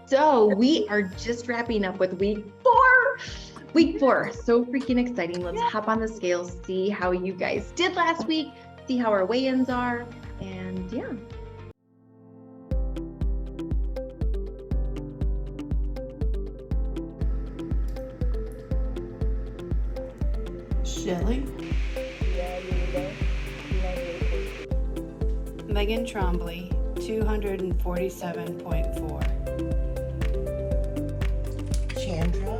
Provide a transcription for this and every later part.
So we are just wrapping up with week 4. Week 4, so freaking exciting. Let's hop on the scale, see how you guys did last week, see how our weigh-ins are, and yeah. Shelly. Megan Trombley, 247.4. Chandra,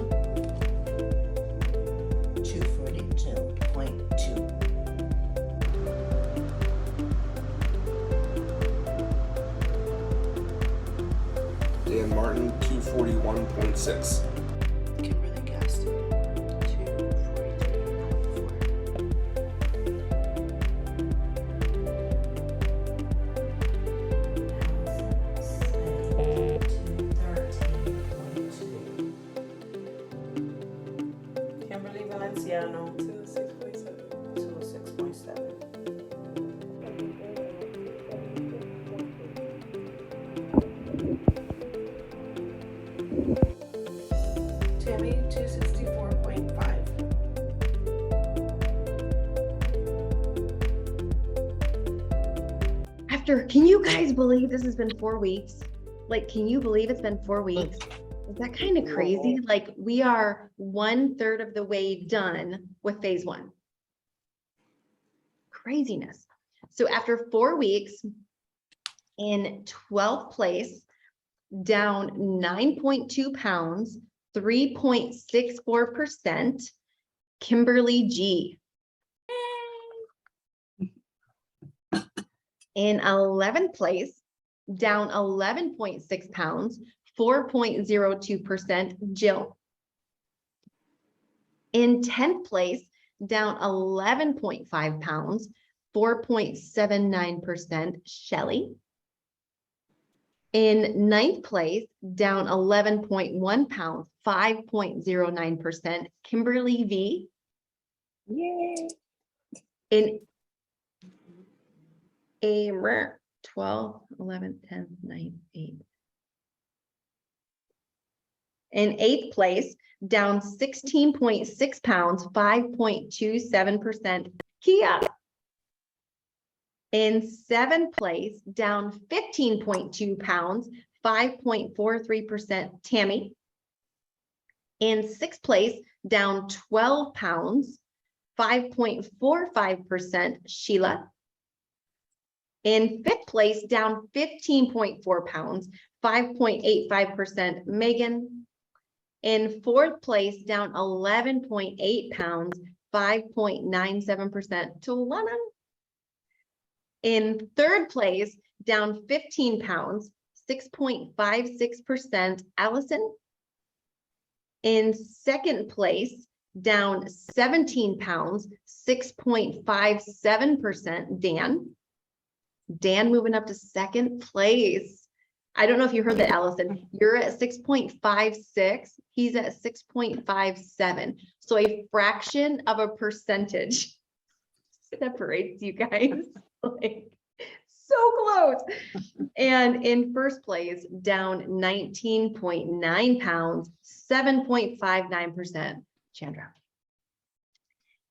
242.2. Dan Martin, 241.6. Kimberly Gaston, 243.4. Kimberly Valenciano, 206.7. 206.7. Tammy, 264.5. Can you guys believe this has been 4 weeks? Like, can you believe it's been 4 weeks? Is that kind of crazy? Like, we are 1/3 of the way done with phase 1. Craziness. So after 4 weeks, in 12th place, down 9.2 pounds, 3.64%, Kimberly G. In 11th place, down 11.6 pounds, 4.02%, Jill. In 10th place, down 11.5 pounds, 4.79%, Shelly. In 9th place, down 11.1 pounds, 5.09%, Kimberly V. Yay. In 12, 11, 10, 9, 8. In 8th place, down 16.6 pounds, 5.27%, Kia. In 7th place, down 15.2 pounds, 5.43%, Tammy. In 6th place, down 12 pounds, 5.45%, Sheila. In 5th place, down 15.4 pounds, 5.85%, Megan. In 4th place, down 11.8 pounds, 5.97%, Tulana. In 3rd place, down 15 pounds, 6.56%, Allison. In 2nd place, down 17 pounds, 6.57%, Dan. Dan moving up to 2nd place. I don't know if you heard that, Allison. You're at 6.56. He's at 6.57. So a fraction of a percentage separates you guys. Like, so close. And in 1st place, down 19.9 pounds, 7.59%, Chandra.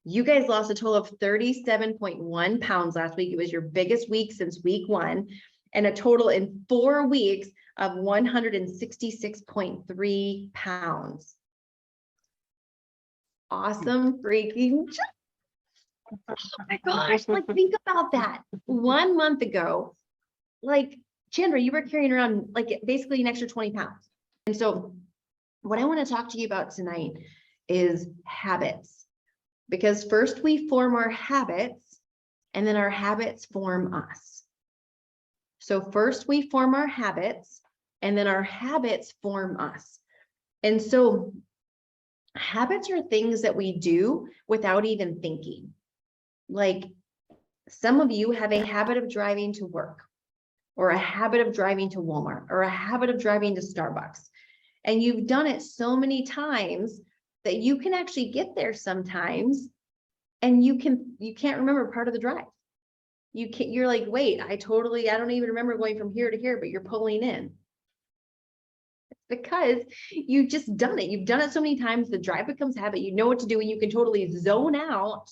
You guys lost a total of 37.1 pounds last week. It was your biggest week since week 1, and a total in 4 weeks of 166.3 pounds. Awesome freaking job. Oh my gosh, like think about that. 1 month ago, like Chandra, you were carrying around like basically an extra 20 pounds. And so what I want to talk to you about tonight is habits. Because first we form our habits, and then our habits form us. So first we form our habits, and then our habits form us. And so habits are things that we do without even thinking. Like some of you have a habit of driving to work, or a habit of driving to Walmart, or a habit of driving to Starbucks. And you've done it so many times that you can actually get there sometimes, and you can't remember part of the drive. You're like, wait, I don't even remember going from here to here, but you're pulling in. because you've just done it. You've done it so many times, the drive becomes habit. You know what to do and you can totally zone out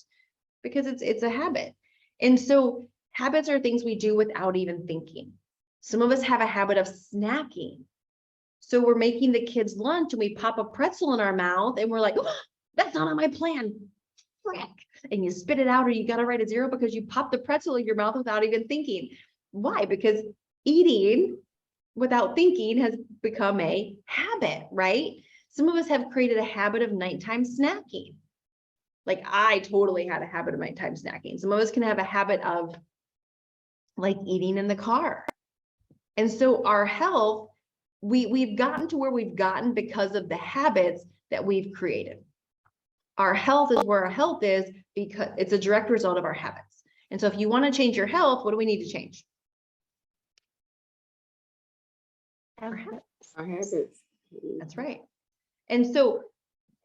because it's a habit. And so habits are things we do without even thinking. Some of us have a habit of snacking. So we're making the kids lunch and we pop a pretzel in our mouth and we're like, oh, that's not on my plan. Frick. And you spit it out or you got to write a 0 because you popped the pretzel in your mouth without even thinking. Why? Because eating without thinking has become a habit, right? Some of us have created a habit of nighttime snacking. Like I totally had a habit of nighttime snacking. Some of us can have a habit of like eating in the car. And so our health, we've gotten to where we've gotten because of the habits that we've created. Our health is where our health is because it's a direct result of our habits. And so if you want to change your health, what do we need to change? Our habits. That's right. And so,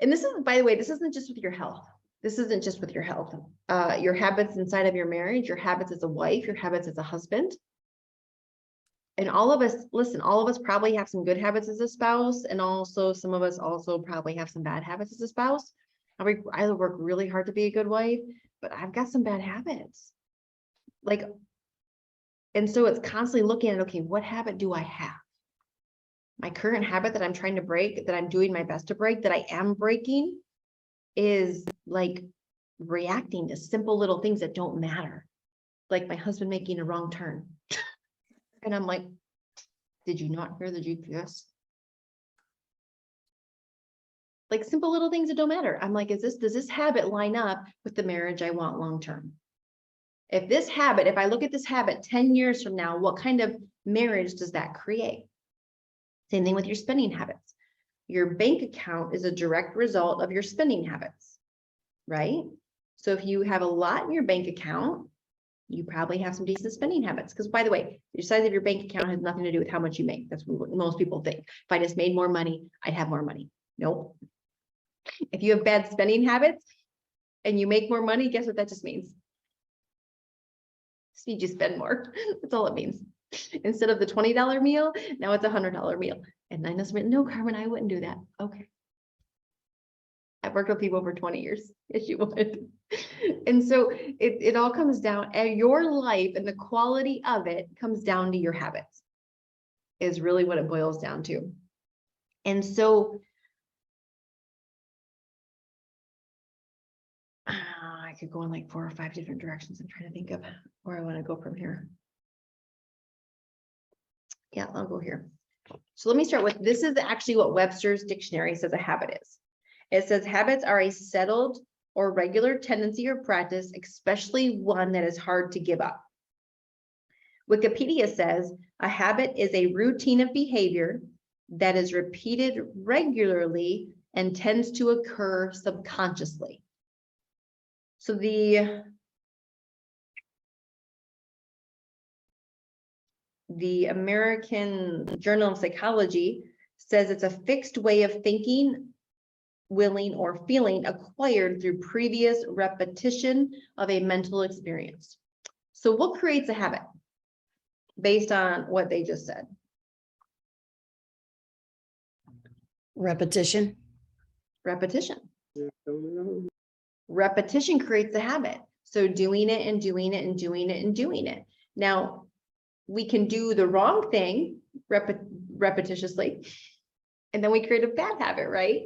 and this is, by the way, this isn't just with your health. This isn't just with your health. Your habits inside of your marriage, your habits as a wife, your habits as a husband. And all of us, listen, all of us probably have some good habits as a spouse. And also some of us also probably have some bad habits as a spouse. I work really hard to be a good wife, but I've got some bad habits. Like, and so it's constantly looking at, okay, what habit do I have? My current habit that I'm trying to break, that I'm doing my best to break, that I am breaking is like reacting to simple little things that don't matter. Like my husband making a wrong turn. And I'm like, did you not hear the GPS? Like simple little things that don't matter. I'm like, does this habit line up with the marriage I want long-term? If this habit, if I look at this habit 10 years from now, what kind of marriage does that create? Same thing with your spending habits. Your bank account is a direct result of your spending habits, right? So if you have a lot in your bank account, you probably have some decent spending habits. Because by the way, the size of your bank account has nothing to do with how much you make. That's what most people think. If I just made more money, I'd have more money. Nope. If you have bad spending habits and you make more money, guess what that just means? So you just spend more. That's all it means. Instead of the $20 meal, now it's a $100 meal. And I just went, no, Carmen, I wouldn't do that. Okay. I've worked with people for 20 years. Yes, you would. And so it all comes down, and your life and the quality of it comes down to your habits, is really what it boils down to. And so I could go in like 4 or 5 different directions. I'm trying to think of where I want to go from here. Yeah, I'll go here. So let me start with, this is actually what Webster's dictionary says a habit is. It says habits are a settled or regular tendency or practice, especially one that is hard to give up. Wikipedia says a habit is a routine of behavior that is repeated regularly and tends to occur subconsciously. So the American Journal of Psychology says it's a fixed way of thinking, willing, or feeling acquired through previous repetition of a mental experience. So what creates a habit based on what they just said? Repetition. Repetition. Repetition creates a habit. So doing it and doing it and doing it and doing it. Now, we can do the wrong thing repetitiously, and then we create a bad habit, right?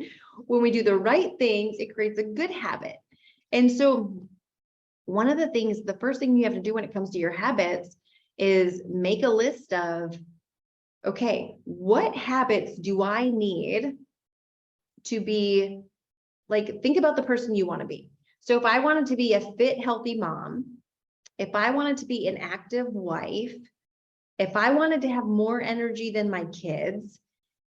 When we do the right things, it creates a good habit. And so one of the things, the first thing you have to do when it comes to your habits is make a list of, okay, what habits do I need to be, like, think about the person you want to be. So if I wanted to be a fit, healthy mom, if I wanted to be an active wife, if I wanted to have more energy than my kids,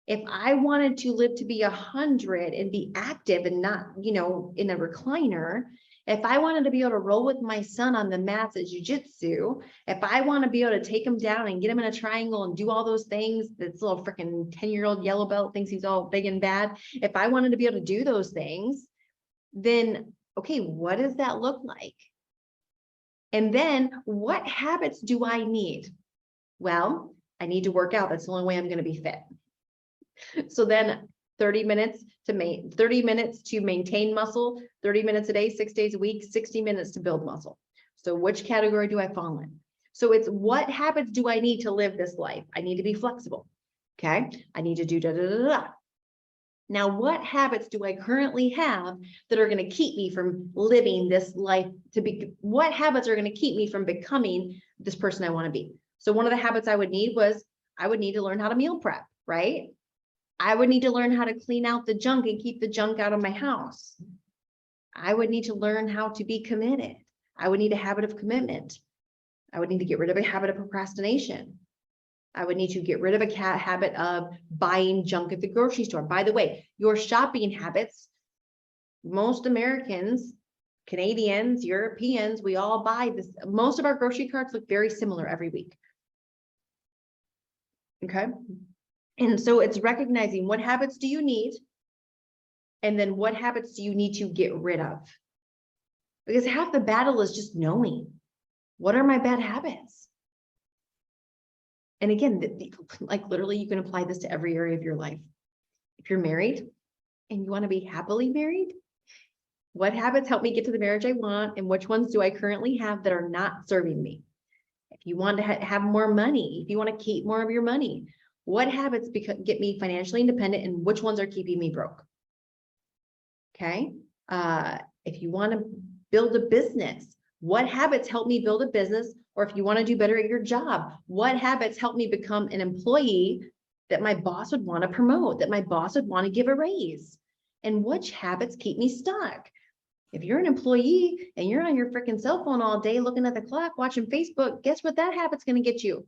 if I wanted to live to be 100 and be active and not, you know, in a recliner, if I wanted to be able to roll with my son on the mats at jujitsu, if I want to be able to take him down and get him in a triangle and do all those things, this little freaking 10-year-old yellow belt thinks he's all big and bad. If I wanted to be able to do those things, then, okay, what does that look like? And then what habits do I need? Well, I need to work out. That's the only way I'm going to be fit. So then 30 minutes to 30 minutes to maintain muscle, 30 minutes a day, 6 days a week, 60 minutes to build muscle. So which category do I fall in? So it's what habits do I need to live this life? I need to be flexible. Okay. I need to do da, da, da, da. Now, what habits do I currently have that are going to keep me from living this life what habits are going to keep me from becoming this person I want to be? So one of the habits I would need to learn how to meal prep, right? I would need to learn how to clean out the junk and keep the junk out of my house. I would need to learn how to be committed. I would need a habit of commitment. I would need to get rid of a habit of procrastination. I would need to get rid of a habit of buying junk at the grocery store. By the way, your shopping habits, most Americans, Canadians, Europeans, we all buy this. Most of our grocery carts look very similar every week. Okay. And so it's recognizing what habits do you need? And then what habits do you need to get rid of? Because half the battle is just knowing, what are my bad habits? And again, like literally you can apply this to every area of your life. If you're married and you want to be happily married, what habits help me get to the marriage I want? And which ones do I currently have that are not serving me? If you want to have more money, if you want to keep more of your money, what habits get me financially independent and which ones are keeping me broke? Okay. If you want to build a business, what habits help me build a business? Or if you want to do better at your job, what habits help me become an employee that my boss would want to promote, that my boss would want to give a raise? And which habits keep me stuck? If you're an employee and you're on your freaking cell phone all day looking at the clock, watching Facebook, guess what that habit's going to get you?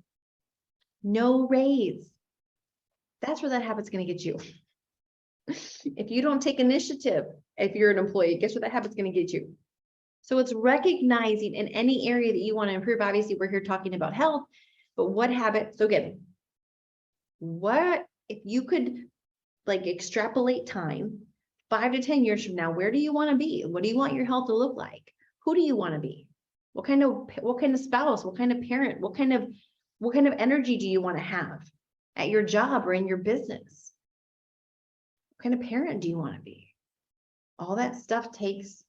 No raise. That's where that habit's going to get you. If you don't take initiative, if you're an employee, guess what that habit's going to get you? So it's recognizing in any area that you want to improve. Obviously, we're here talking about health, but what habit? So again, what if you could like extrapolate time 5 to 10 years from now, where do you want to be? What do you want your health to look like? Who do you want to be? What kind of spouse, what kind of parent, what kind of energy do you want to have at your job or in your business? What kind of parent do you want to be? All that stuff takes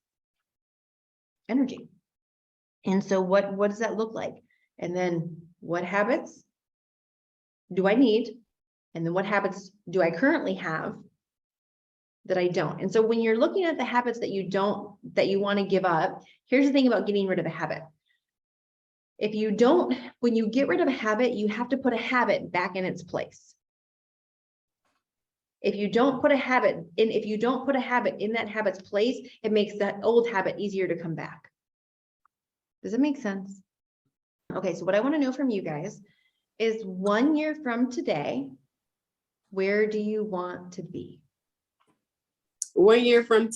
energy. And so what does that look like? And then what habits do I need? And then what habits do I currently have that I don't? And so when you're looking at the habits that you want to give up, here's the thing about getting rid of a habit. When you get rid of a habit, you have to put a habit back in its place. If you don't put a habit in that habit's place, it makes that old habit easier to come back. Does it make sense? Okay, so what I want to know from you guys is 1 year from today, where do you want to be? 1 year from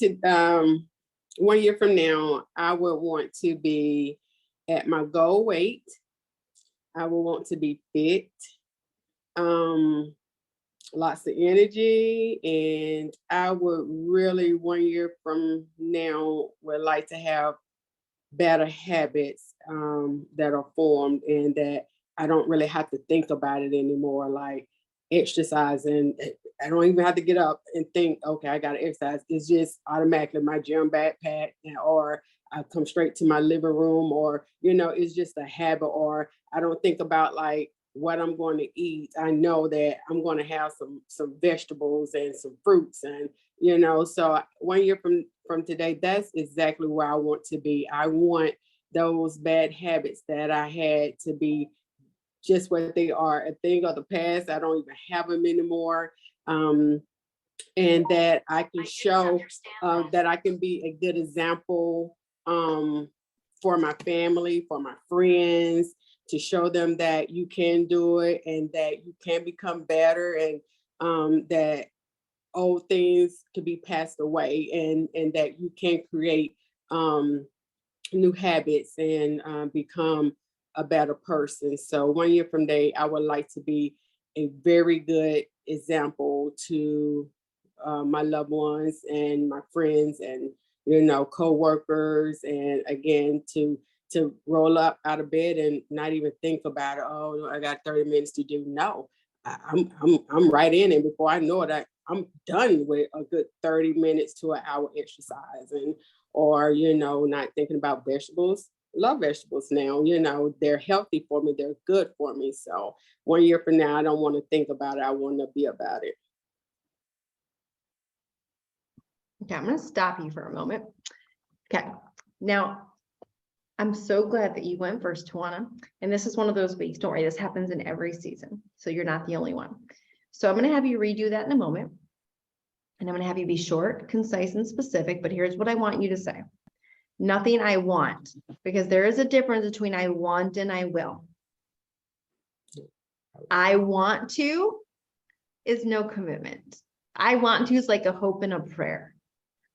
1 year from now, I would want to be at my goal weight. I would want to be fit. Lots of energy, and I would really 1 year from now would like to have better habits that are formed and that I don't really have to think about it anymore, like exercising. I don't even have to get up and think, okay, I got to exercise. It's just automatically my gym backpack, or I come straight to my living room, or, it's just a habit, or I don't think about like what I'm going to eat. I know that I'm going to have some vegetables and some fruits, and so 1 year from today, that's exactly where I want to be. I want those bad habits that I had to be just what they are, a thing of the past. I don't even have them anymore. And that I can show that I can be a good example for my family, for my friends, to show them that you can do it and that you can become better, and that old things can be passed away, and that you can create new habits and become a better person. So 1 year from today, I would like to be a very good example to my loved ones and my friends and, co-workers. And again, to roll up out of bed and not even think about it. Oh, I got 30 minutes to do. No, I'm right in, and before I know it, I'm done with a good 30 minutes to an hour exercise, and or not thinking about vegetables. Love vegetables now. They're healthy for me. They're good for me. So 1 year from now, I don't want to think about it. I want to be about it. Okay, I'm gonna stop you for a moment. Okay, now, I'm so glad that you went first, Tawana, and this is one of those weeks, don't worry, this happens in every season, so you're not the only one. So I'm gonna have you redo that in a moment. And I'm gonna have you be short, concise, and specific, but here's what I want you to say. Nothing I want, because there is a difference between I want and I will. I want to is no commitment. I want to is like a hope and a prayer.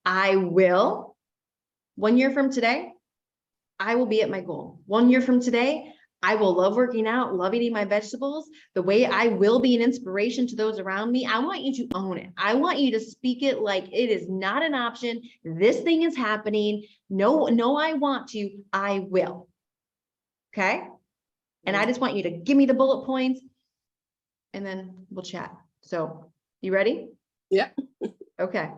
I will, 1 year from today, I will be at my goal. 1 year from today, I will love working out, love eating my vegetables. The way I will be an inspiration to those around me. I want you to own it. I want you to speak it like it is not an option. This thing is happening. No, I want to, I will. Okay. And I just want you to give me the bullet points and then we'll chat. So you ready? Yeah. Okay.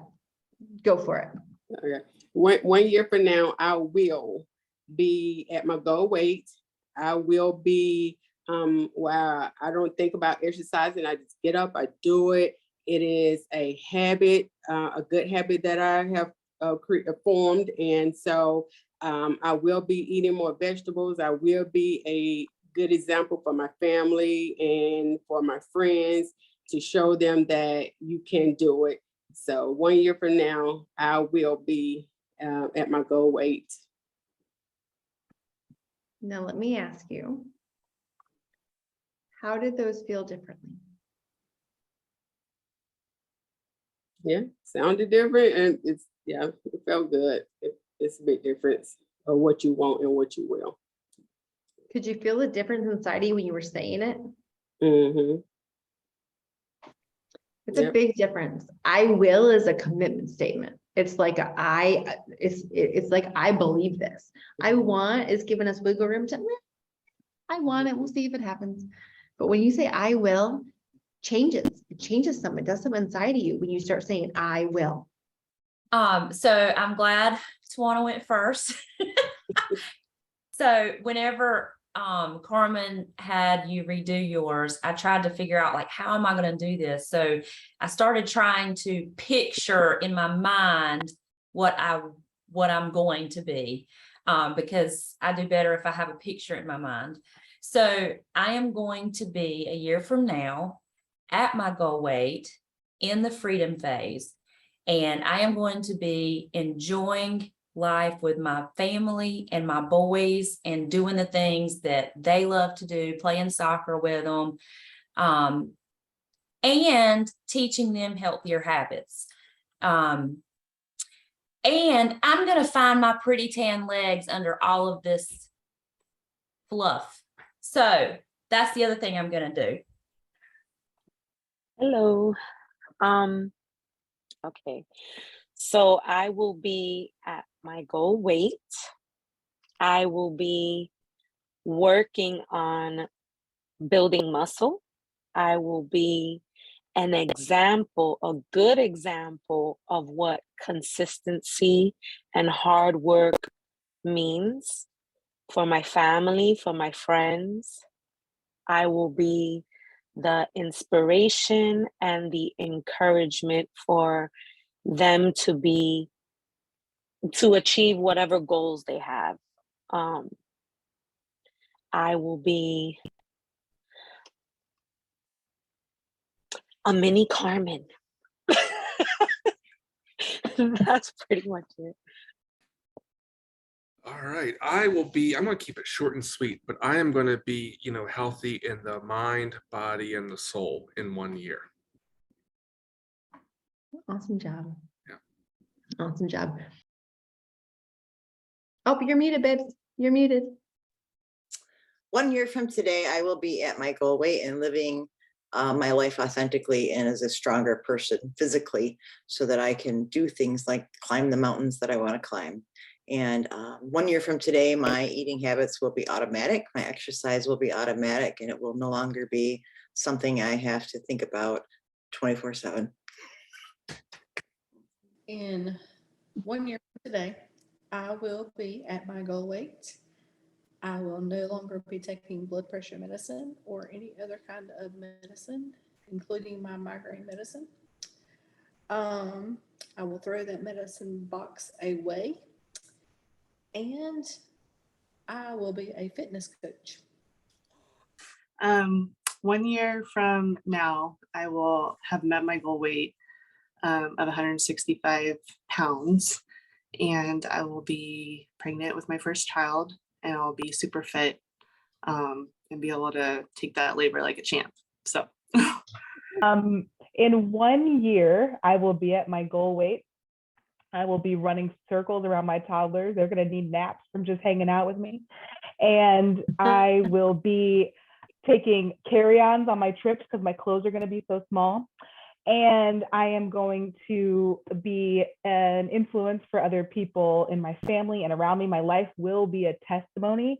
Go for it. Okay. 1 year from now, I will be at my goal weight. I will be where I don't think about exercising. I just get up, I do it. It is a habit, a good habit that I have formed. And so I will be eating more vegetables. I will be a good example for my family and for my friends to show them that you can do it. So 1 year from now, I will be at my goal weight. Now, let me ask you, how did those feel differently? Yeah, sounded different, and it felt good. It's a big difference of what you want and what you will. Could you feel the difference inside you when you were saying it? Mm-hmm. It's a Yep. big difference. I will is a commitment statement. It's like it's like I believe this. I want is giving us wiggle room to, I want it. We'll see if it happens. But when you say I will, it changes something. It does something inside of you when you start saying I will. So I'm glad Tawana went first. So whenever Carmen had you redo yours, I tried to figure out like, how am I going to do this? So I started trying to picture in my mind what I'm going to be, because I do better if I have a picture in my mind. So I am going to be a year from now at my goal weight in the freedom phase, and I am going to be enjoying life with my family and my boys and doing the things that they love to do, playing soccer with them, and teaching them healthier habits. And I'm going to find my pretty tan legs under all of this fluff. So that's the other thing I'm going to do. Hello. Okay. So I will be at my goal weight. I will be working on building muscle. I will be an example, a good example of what consistency and hard work means for my family, for my friends. I will be the inspiration and the encouragement for them to achieve whatever goals they have. I will be a mini Carmen. That's pretty much it. All right, I'm going to keep it short and sweet, but I am going to be, healthy in the mind, body, and the soul in 1 year. Awesome job. Yeah. Awesome job. Oh, you're muted, babes. You're muted. 1 year from today, I will be at my goal weight and living my life authentically and as a stronger person physically, so that I can do things like climb the mountains that I want to climb. And 1 year from today, my eating habits will be automatic. My exercise will be automatic, and it will no longer be something I have to think about 24/7. In 1 year from today, I will be at my goal weight. I will no longer be taking blood pressure medicine or any other kind of medicine, including my migraine medicine. I will throw that medicine box away, and I will be a fitness coach. 1 year from now, I will have met my goal weight of 165 pounds, and I will be pregnant with my first child, and I'll be super fit and be able to take that labor like a champ. So in 1 year, I will be at my goal weight. I will be running circles around my toddlers. They're going to need naps from just hanging out with me. And I will be taking carry-ons on my trips because my clothes are going to be so small. And I am going to be an influence for other people in my family and around me. My life will be a testimony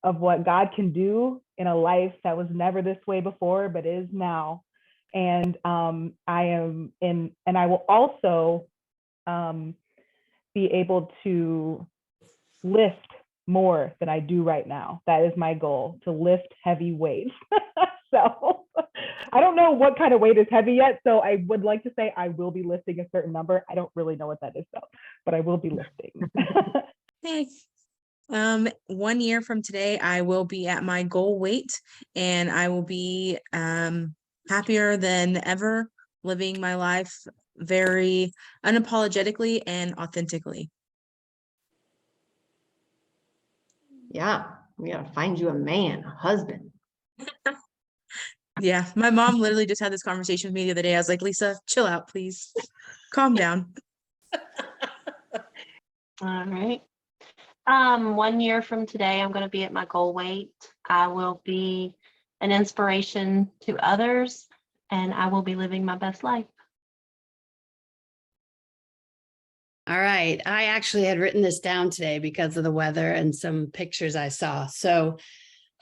of what God can do in a life that was never this way before, but is now. And I will also be able to lift more than I do right now. That is my goal, to lift heavy weights. So I don't know what kind of weight is heavy yet. So I would like to say I will be lifting a certain number. I don't really know what that is though, but I will be lifting. Hey, 1 year from today, I will be at my goal weight, and I will be happier than ever, living my life very unapologetically and authentically. Yeah, we gotta find you a man, a husband. Yeah, my mom literally just had this conversation with me the other day. I was like, Lisa, chill out, please. Calm down. All right. 1 year from today, I'm going to be at my goal weight. I will be an inspiration to others, and I will be living my best life. All right. I actually had written this down today because of the weather and some pictures I saw. So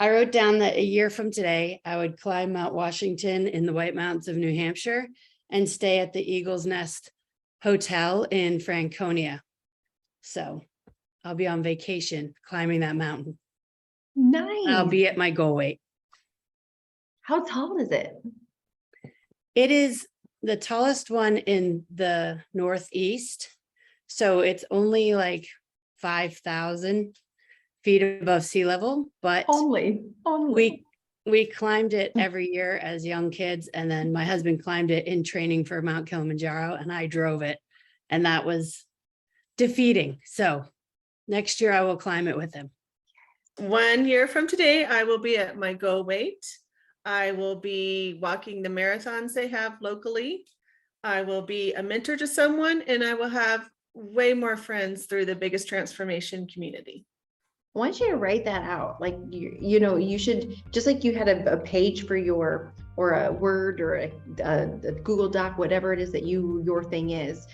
I wrote down that a year from today, I would climb Mount Washington in the White Mountains of New Hampshire and stay at the Eagle's Nest Hotel in Franconia. So I'll be on vacation climbing that mountain. Nice. I'll be at my goal weight. How tall is it? It is the tallest one in the Northeast. So it's only like 5,000 feet above sea level, but Only. we climbed it every year as young kids. And then my husband climbed it in training for Mount Kilimanjaro, and I drove it. And that was defeating. So next year I will climb it with him. 1 year from today, I will be at my goal weight. I will be walking the marathons they have locally. I will be a mentor to someone, and I will have way more friends through the Biggest Transformation community. I want you to write that out. Like, you know, you should, just like you had a page for your, or a Word or a Google Doc, whatever it is that your thing is.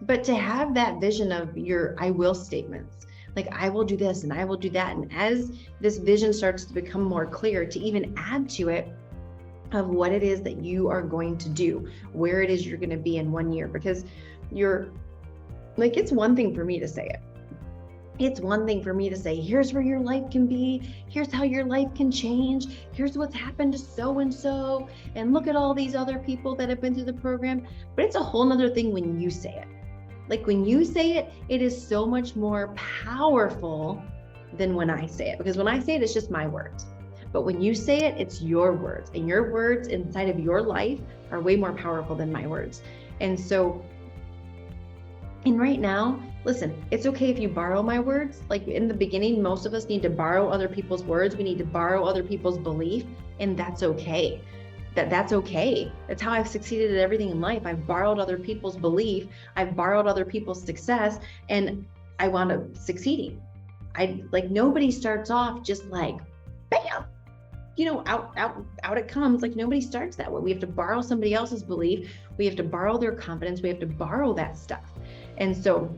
But to have that vision of your I will statements, like I will do this and I will do that. And as this vision starts to become more clear, to even add to it of what it is that you are going to do, where it is you're going to be in 1 year, because you're like, it's one thing for me to say it. It's one thing for me to say, here's where your life can be. Here's how your life can change. Here's what's happened to so-and-so. And look at all these other people that have been through the program. But it's a whole nother thing when you say it. Like when you say it, it is so much more powerful than when I say it. Because when I say it, it's just my words. But when you say it, it's your words. And your words inside of your life are way more powerful than my words. And so, and right now, listen, it's okay if you borrow my words. Like in the beginning, most of us need to borrow other people's words. We need to borrow other people's belief, and that's okay. That's okay. That's how I've succeeded at everything in life. I've borrowed other people's belief. I've borrowed other people's success, and I wound up succeeding. Like nobody starts off just like, bam, you know, out it comes. Like nobody starts that way. We have to borrow somebody else's belief. We have to borrow their confidence. We have to borrow that stuff. And so